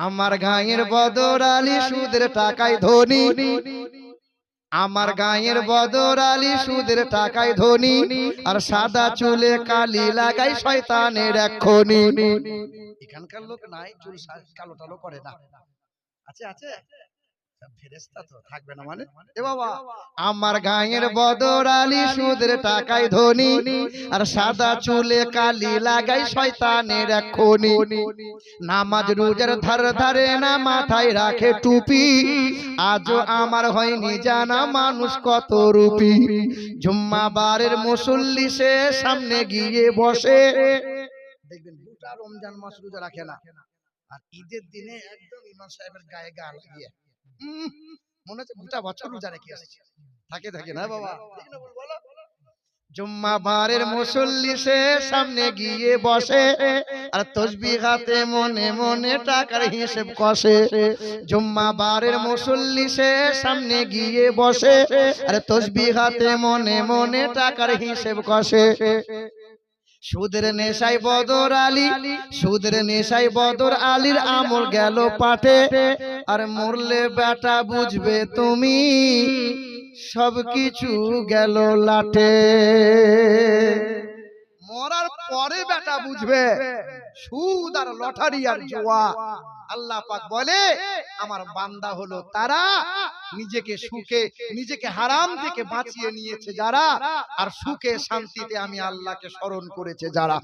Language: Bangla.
আমার গায়ের বদর আলী সুদের টাকায় ধনী, আমার গায়ের বদর আলী সুদের টাকায় ধনী, আর সাদা চুলে কালি লাগাই শয়তানের এক্ষুনি। এখানকার লোক নাই চুল কালো টালো করে না, আছে আছে ফেরেশতা তো থাকবে না মানে। এ বাবা, আমার গায়ের বদর আলী সুদের টাকায় ধনী, আর সাদা চুলে কালি লাগাই শয়তানের এক্ষুনি। নামাজ রোজার ধার ধারে না, মাথায় রাখে টুপি, আজও আমার হয়নি জানা মানুষ কত রূপী। জুম্মাবারের মুসল্লি সে সামনে গিয়ে বসে, দেখবেন গোটা রমজান মাস রোজা রাখে না, আর ঈদের দিনে একদম ইমাম সাহেবের গায়ে গা লাগিয়ে মনে হচ্ছে গোটা বছর রোজা রেখে আসছে। থাকে থাকে না বাবা, ঠিক না? বলো জুম্মাবারের মুসল্লি সে সামনে গিয়ে বসে, আর তাসবিহ হাতে মনে মনে টাকার হিসাব কষে। জুম্মাবারের মুসল্লি সে সামনে গিয়ে বসে, আর তাসবিহ হাতে মনে মনে টাকার হিসাব কষে। সুদের নেশায় বদর আলী, সুদের নেশায় বদর আলীর আমল গেল পাটে, আর মরলে বেটা বুঝবে তুমি সবকিছু গেল লাটে। মরার পরে বেটা বুঝবে সুদ আর লটারি আর জুয়া। আল্লাহ পাক বলে আমার বান্দা হলো তারা নিজেকে সুখে, নিজেকে হারাম থেকে বাঁচিয়ে নিয়েছে যারা, আর সুখে শান্তিতে আমি আল্লাহকে স্মরণ করেছে যারা।